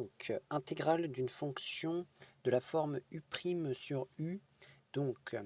donc intégrale d'une fonction de la forme u' sur u. Donc,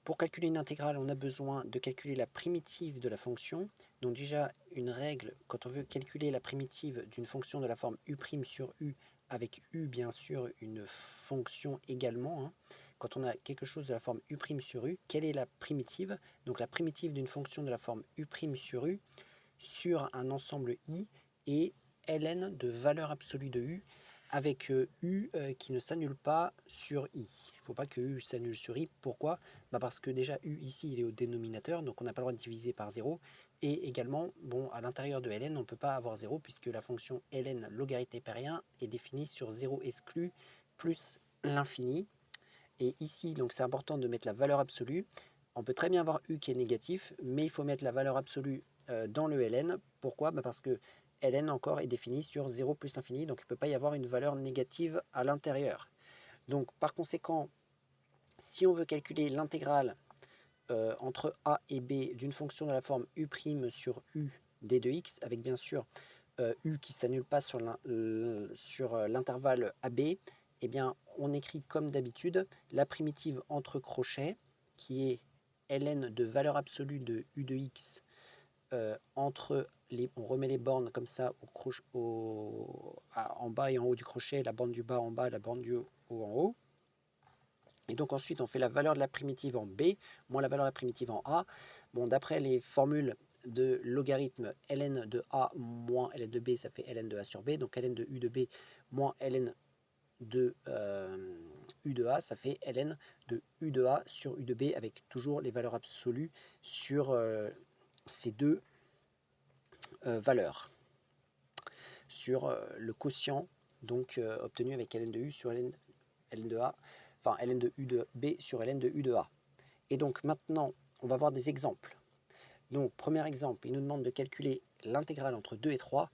pour calculer une intégrale, on a besoin de calculer la primitive de la fonction. Donc déjà, une règle, quand on veut calculer la primitive d'une fonction de la forme u' sur u, avec u bien sûr une fonction également, hein. Quand on a quelque chose de la forme u' sur u, quelle est la primitive? Donc la primitive d'une fonction de la forme u' sur u sur un ensemble i est ln de valeur absolue de u avec u qui ne s'annule pas sur i. Il ne faut pas que u s'annule sur i. Pourquoi? Parce que déjà u ici il est au dénominateur, donc on n'a pas le droit de diviser par 0. Et également, bon, à l'intérieur de ln, on ne peut pas avoir 0 puisque la fonction ln logarithme épérien est définie sur 0 exclu plus l'infini. Et ici, donc c'est important de mettre la valeur absolue. On peut très bien avoir u qui est négatif, mais il faut mettre la valeur absolue dans le ln. Pourquoi? Parce que ln encore est défini sur 0 plus l'infini, donc il ne peut pas y avoir une valeur négative à l'intérieur. Donc par conséquent, si on veut calculer l'intégrale entre a et b d'une fonction de la forme u' sur u d de x, avec bien sûr u qui ne s'annule pas sur l'intervalle AB, eh bien, on écrit comme d'habitude la primitive entre crochets, qui est ln de valeur absolue de u de x entre les, on remet les bornes comme ça en bas et en haut du crochet, la borne du bas en bas, la borne du haut en haut. Et donc ensuite on fait la valeur de la primitive en b moins la valeur de la primitive en a. Bon, d'après les formules de logarithme, ln de a moins ln de b, ça fait ln de a sur b. Donc ln de u de b moins ln de u de a, ça fait ln de u de a sur u de b, avec toujours les valeurs absolues sur ces deux valeurs. Sur le quotient donc obtenu avec ln de u sur ln de a, enfin ln de u de b sur ln de u de a. Et donc maintenant, on va voir des exemples. Donc, premier exemple, il nous demande de calculer l'intégrale entre 2 et 3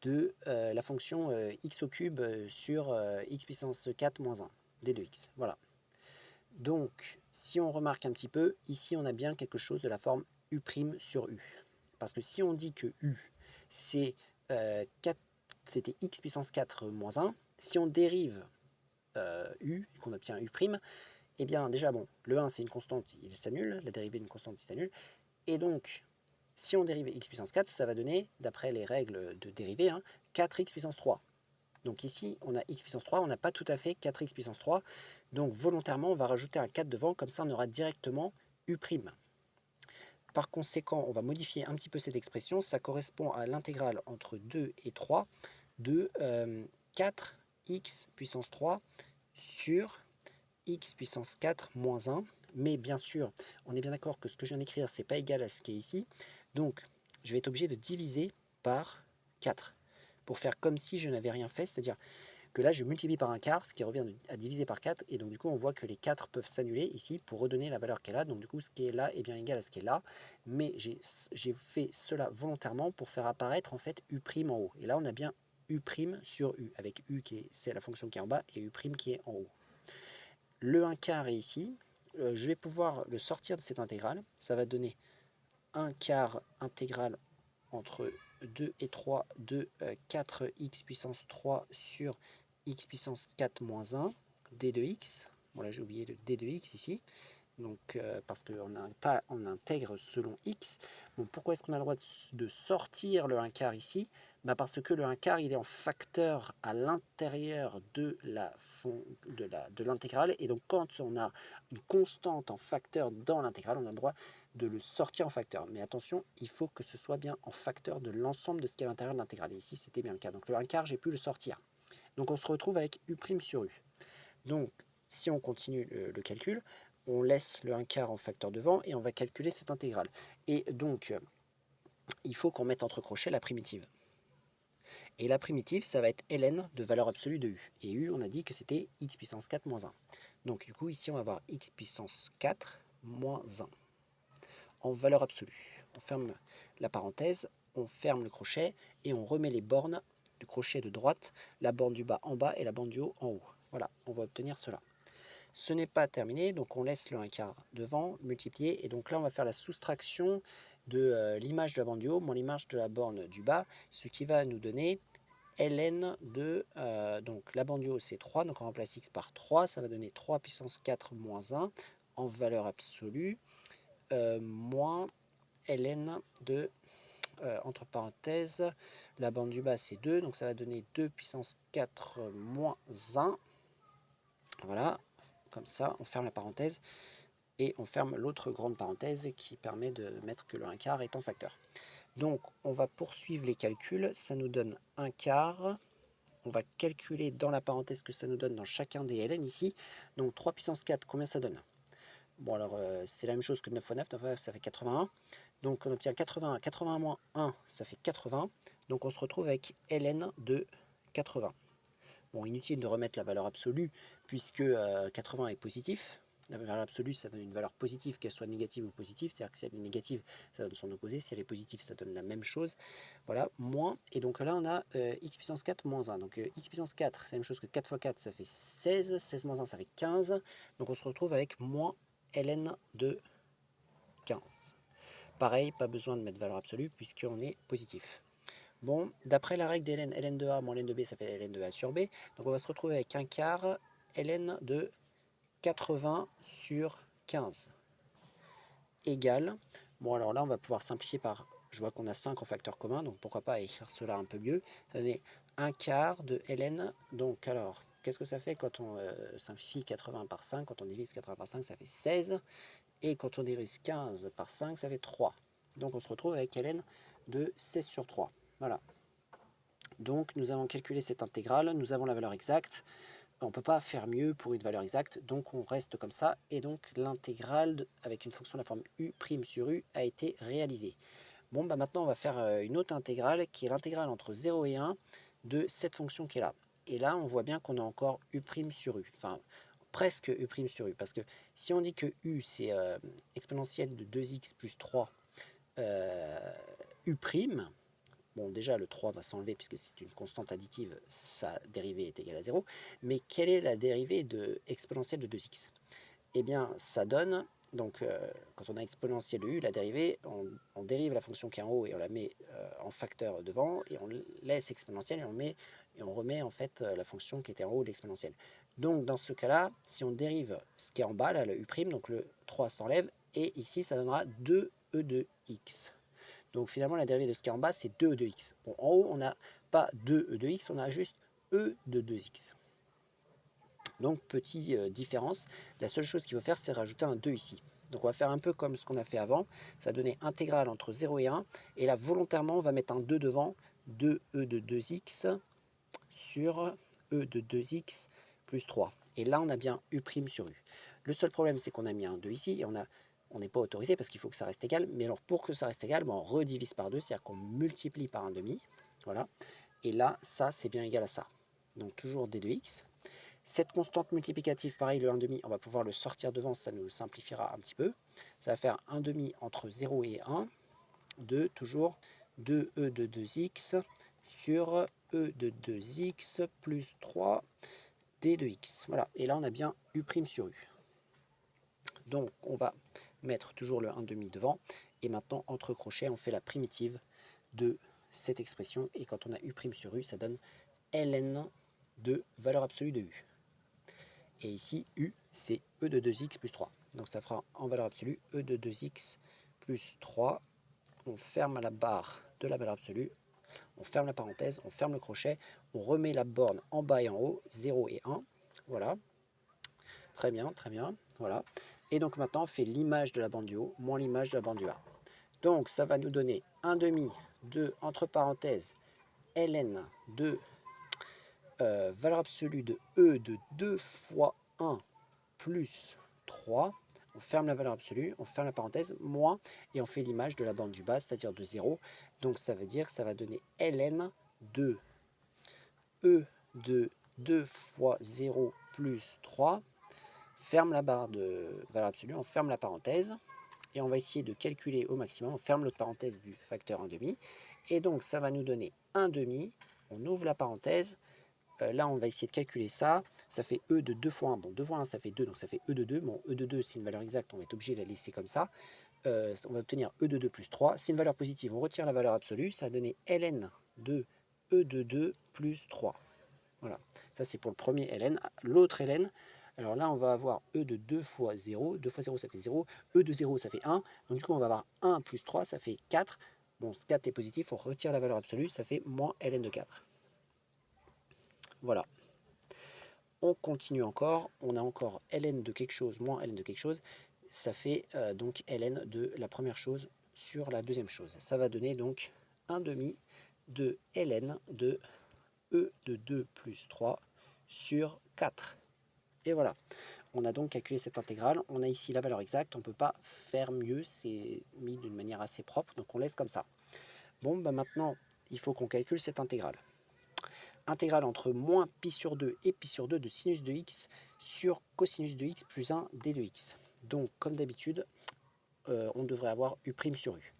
de la fonction x au cube sur x puissance 4 moins 1, d de x. Voilà. Donc, si on remarque un petit peu, ici on a bien quelque chose de la forme u' sur u. Parce que si on dit que u, c'était x puissance 4 moins 1, si on dérive u, et qu'on obtient u', eh bien déjà, bon, le 1 c'est une constante, il s'annule, la dérivée d'une constante, il s'annule. Et donc, si on dérive x puissance 4, ça va donner, d'après les règles de dérivée, 4x puissance 3. Donc ici, on a x puissance 3, on n'a pas tout à fait 4x puissance 3. Donc volontairement, on va rajouter un 4 devant, comme ça on aura directement u'. Par conséquent, on va modifier un petit peu cette expression. Ça correspond à l'intégrale entre 2 et 3 de 4x puissance 3 sur x puissance 4 moins 1. Mais bien sûr, on est bien d'accord que ce que je viens d'écrire, ce n'est pas égal à ce qui est ici. Donc, je vais être obligé de diviser par 4 pour faire comme si je n'avais rien fait, c'est-à-dire que là, je multiplie par un quart, ce qui revient à diviser par 4, et donc du coup, on voit que les 4 peuvent s'annuler ici pour redonner la valeur qu'elle a. Donc du coup, ce qui est là est bien égal à ce qui est là, mais j'ai fait cela volontairement pour faire apparaître en fait u' en haut. Et là, on a bien u' sur u, avec u qui c'est la fonction qui est en bas, et u' qui est en haut. Le 1 quart est ici. Je vais pouvoir le sortir de cette intégrale. Ça va donner 1 quart intégrale entre 2 et 3 de 4x puissance 3 sur x puissance 4 moins 1 d de x. Bon là j'ai oublié le d de x ici. Donc parce qu'on intègre selon x. Bon, pourquoi est-ce qu'on a le droit de sortir le 1 quart ici? Parce que le 1 quart il est en facteur à l'intérieur de l'intégrale, et donc quand on a une constante en facteur dans l'intégrale, on a le droit de le sortir en facteur. Mais attention, il faut que ce soit bien en facteur de l'ensemble de ce qui est à l'intérieur de l'intégrale. Et ici c'était bien le cas. Donc le 1 quart, j'ai pu le sortir. Donc on se retrouve avec u' sur u. Donc si on continue le calcul, on laisse le 1 quart en facteur devant et on va calculer cette intégrale. Et donc, il faut qu'on mette entre crochets la primitive. Et la primitive, ça va être ln de valeur absolue de u. Et u, on a dit que c'était x puissance 4 moins 1. Donc du coup, ici, on va avoir x puissance 4 moins 1 en valeur absolue. On ferme la parenthèse, on ferme le crochet et on remet les bornes du crochet de droite, la borne du bas en bas et la borne du haut en haut. Voilà, on va obtenir cela. Ce n'est pas terminé, donc on laisse le 1 quart devant, multiplier, et donc là on va faire la soustraction de l'image de la borne du haut moins l'image de la borne du bas, ce qui va nous donner ln de, donc la bande du haut c'est 3, donc on remplace x par 3, ça va donner 3 puissance 4 moins 1 en valeur absolue, moins ln de, entre parenthèses, la bande du bas c'est 2, donc ça va donner 2 puissance 4 moins 1. Voilà, comme ça, on ferme la parenthèse et on ferme l'autre grande parenthèse qui permet de mettre que le 1 quart est en facteur. Donc, on va poursuivre les calculs, ça nous donne 1 quart. On va calculer dans la parenthèse que ça nous donne dans chacun des ln ici. Donc 3 puissance 4, combien ça donne? Bon alors c'est la même chose que 9 fois 9, 9 fois 9 ça fait 81. Donc on obtient 81, 81 moins 1 ça fait 80. Donc on se retrouve avec ln de 80. Bon, inutile de remettre la valeur absolue puisque 80 est positif. La valeur absolue, ça donne une valeur positive, qu'elle soit négative ou positive. C'est-à-dire que si elle est négative, ça donne son opposé. Si elle est positive, ça donne la même chose. Voilà, moins. Et donc là, on a x puissance 4 moins 1. Donc x puissance 4, c'est la même chose que 4 fois 4, ça fait 16. 16 moins 1, ça fait 15. Donc on se retrouve avec moins ln de 15. Pareil, pas besoin de mettre valeur absolue puisqu'on est positif. Bon, d'après la règle des ln, ln de a moins ln de b, ça fait ln de a sur b. Donc on va se retrouver avec un quart ln de 80 sur 15 égale. Bon, alors là, on va pouvoir simplifier par. Je vois qu'on a 5 en facteur commun, donc pourquoi pas écrire cela un peu mieux. Ça donne un quart de ln. Donc, alors, qu'est-ce que ça fait quand on simplifie 80 par 5? Quand on divise 80 par 5, ça fait 16. Et quand on divise 15 par 5, ça fait 3. Donc, on se retrouve avec ln de 16 sur 3. Voilà. Donc nous avons calculé cette intégrale, nous avons la valeur exacte. On ne peut pas faire mieux pour une valeur exacte, donc on reste comme ça. Et donc l'intégrale avec une fonction de la forme u' sur u a été réalisée. Bon, bah maintenant on va faire une autre intégrale qui est l'intégrale entre 0 et 1 de cette fonction qui est là. Et là on voit bien qu'on a encore u' sur u, enfin presque u' sur u, parce que si on dit que u c'est exponentielle de 2x plus 3 u', bon, déjà, le 3 va s'enlever puisque c'est une constante additive, sa dérivée est égale à 0. Mais quelle est la dérivée de exponentielle de 2x? Eh bien, ça donne, donc quand on a exponentielle de u, la dérivée, on dérive la fonction qui est en haut et on la met en facteur devant, et on laisse exponentielle et on remet en fait la fonction qui était en haut de l'exponentielle. Donc, dans ce cas-là, si on dérive ce qui est en bas, là, le u', donc le 3 s'enlève, et ici, ça donnera 2e de x. Donc finalement, la dérivée de ce qui est en bas, c'est 2e de x. Bon, en haut, on n'a pas 2e de x, on a juste e de 2x. Donc, petite différence, la seule chose qu'il faut faire, c'est rajouter un 2 ici. Donc on va faire un peu comme ce qu'on a fait avant, ça donnait intégrale entre 0 et 1, et là, volontairement, on va mettre un 2 devant, 2e de 2x sur e de 2x plus 3. Et là, on a bien u' sur u. Le seul problème, c'est qu'on a mis un 2 ici, et on n'est pas autorisé parce qu'il faut que ça reste égal. Mais alors, pour que ça reste égal, on redivise par 2, c'est-à-dire qu'on multiplie par un demi. Voilà. Et là, ça, c'est bien égal à ça. Donc, toujours d de x. Cette constante multiplicative, pareil, le 1 demi, on va pouvoir le sortir devant, ça nous simplifiera un petit peu. Ça va faire 1 demi entre 0 et 1, de toujours 2e de 2x sur e de 2x plus 3 d de x. Voilà, et là on a bien u' sur u. Donc on va mettre toujours le 1 demi devant, et maintenant entre crochets on fait la primitive de cette expression, et quand on a u' sur u, ça donne ln de valeur absolue de u. Et ici, u, c'est e de 2x plus 3. Donc ça fera en valeur absolue e de 2x plus 3. On ferme la barre de la valeur absolue, on ferme la parenthèse, on ferme le crochet, on remet la borne en bas et en haut, 0 et 1. Voilà. Très bien, très bien. Voilà. Et donc maintenant, on fait l'image de la bande du haut moins l'image de la bande du bas. Donc ça va nous donner 1 demi de, entre parenthèses, ln de valeur absolue de e de 2 fois 1 plus 3. On ferme la valeur absolue, on ferme la parenthèse, moins, et on fait l'image de la bande du bas, c'est-à-dire de 0. Donc ça veut dire que ça va donner ln de e de 2 fois 0 plus 3. Ferme la barre de valeur absolue, on ferme la parenthèse, et on va essayer de calculer au maximum. On ferme l'autre parenthèse du facteur 1 demi, et donc ça va nous donner 1 demi. On ouvre la parenthèse. Là, on va essayer de calculer ça. Ça fait e de 2 fois 1. Bon, 2 fois 1, ça fait 2, donc ça fait e de 2. Bon, e de 2, c'est une valeur exacte, on va être obligé de la laisser comme ça. On va obtenir e de 2 plus 3. C'est une valeur positive, on retire la valeur absolue. Ça va donner ln de e de 2 plus 3. Voilà, ça c'est pour le premier ln. L'autre ln, alors là on va avoir e de 2 fois 0, 2 fois 0 ça fait 0, e de 0 ça fait 1, donc du coup on va avoir 1 plus 3 ça fait 4. Bon, ce 4 est positif, on retire la valeur absolue, ça fait moins ln de 4. Voilà. On continue encore, on a encore ln de quelque chose moins ln de quelque chose, ça fait donc ln de la première chose sur la deuxième chose. Ça va donner donc 1 demi de ln de e de 2 plus 3 sur 4. Et voilà, on a donc calculé cette intégrale, on a ici la valeur exacte, on ne peut pas faire mieux, c'est mis d'une manière assez propre, donc on laisse comme ça. Bon, bah maintenant, il faut qu'on calcule cette intégrale. Intégrale entre moins pi sur 2 et pi sur 2 de sinus de x sur cosinus de x plus 1 d de x. Donc, comme d'habitude, on devrait avoir u' sur u.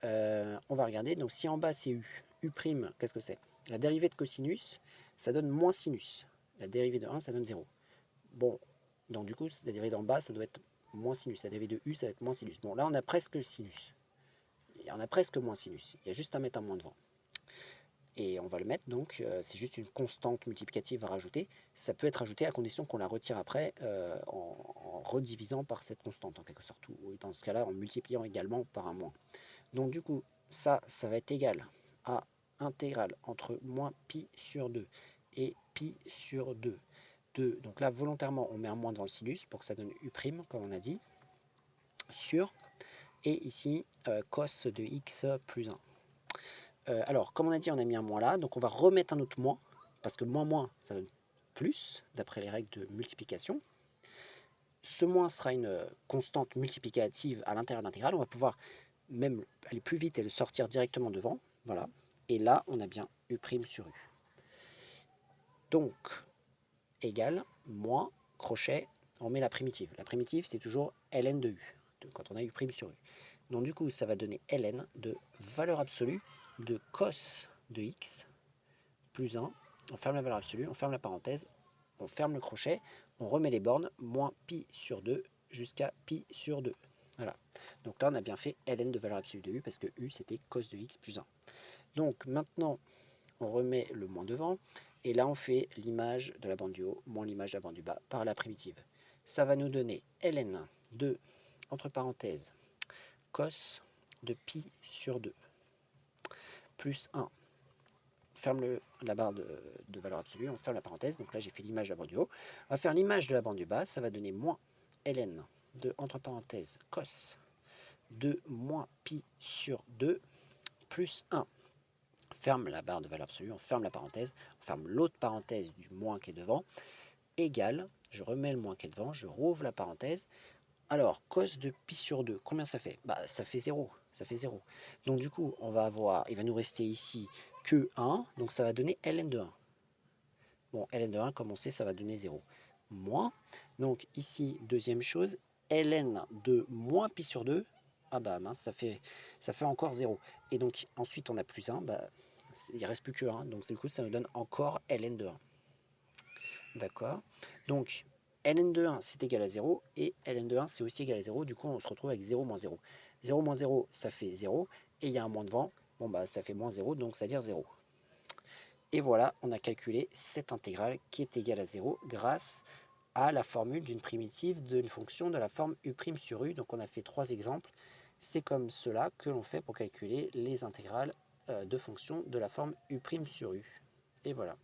On va regarder, donc si en bas c'est u, u', qu'est-ce que c'est? La dérivée de cosinus, ça donne moins sinus. La dérivée de 1, ça donne 0. Bon, donc du coup, la dérivée d'en bas, ça doit être moins sinus. La dérivée de u, ça va être moins sinus. Bon, là, on a presque sinus. Et on a presque moins sinus. Il y a juste à mettre un moins devant. Et on va le mettre, donc c'est juste une constante multiplicative à rajouter. Ça peut être ajouté à condition qu'on la retire après en redivisant par cette constante, en quelque sorte. Ou dans ce cas-là, en multipliant également par un moins. Donc du coup, ça va être égal à intégrale entre moins pi sur 2 et pi sur 2. Donc là, volontairement, on met un moins devant le sinus pour que ça donne u', comme on a dit, sur, et ici, cos de x plus 1. Alors, comme on a dit, on a mis un moins là, donc on va remettre un autre moins, parce que moins, ça donne plus, d'après les règles de multiplication. Ce moins sera une constante multiplicative à l'intérieur de l'intégrale. On va pouvoir même aller plus vite et le sortir directement devant. Voilà. Et là, on a bien u' sur u. Donc, égal, moins, crochet, on met la primitive. La primitive, c'est toujours ln de u, quand on a u' sur u. Donc du coup, ça va donner ln de valeur absolue de cos de x plus 1. On ferme la valeur absolue, on ferme la parenthèse, on ferme le crochet, on remet les bornes, moins pi sur 2 jusqu'à pi sur 2. Voilà. Donc là, on a bien fait ln de valeur absolue de u, parce que u, c'était cos de x plus 1. Donc maintenant, on remet le moins devant, et là, on fait l'image de la bande du haut, moins l'image de la bande du bas, par la primitive. Ça va nous donner ln de, entre parenthèses, cos de pi sur 2, plus 1. Ferme la barre de valeur absolue, on ferme la parenthèse, donc là j'ai fait l'image de la bande du haut. On va faire l'image de la bande du bas, ça va donner moins ln de, entre parenthèses, cos de moins pi sur 2, plus 1. On ferme la barre de valeur absolue, on ferme la parenthèse, on ferme l'autre parenthèse du moins qui est devant, égale, je remets le moins qui est devant, je rouvre la parenthèse. Alors, cos de pi sur 2, combien ça fait? Bah, ça fait 0. Ça fait 0. Donc, du coup, on va avoir, il va nous rester ici que 1. Donc, ça va donner ln de 1. Bon, ln de 1, comme on sait, ça va donner 0. Moins. Donc, ici, deuxième chose, ln de moins pi sur 2. Ah bah mince, ça fait encore 0. Et donc, ensuite, on a plus 1. Bah, il ne reste plus que 1. Donc, du coup, ça nous donne encore ln de 1. D'accord. Donc, ln de 1, c'est égal à 0, et ln de 1, c'est aussi égal à 0. Du coup, on se retrouve avec 0 moins 0. 0 moins 0, ça fait 0, et il y a un moins devant. Bon, bah, ça fait moins 0, donc ça veut dire 0. Et voilà, on a calculé cette intégrale qui est égale à 0 grâce à la formule d'une primitive d'une fonction de la forme u' sur u. Donc, on a fait 3 exemples. C'est comme cela que l'on fait pour calculer les intégrales de fonctions de la forme u' sur u. Et voilà.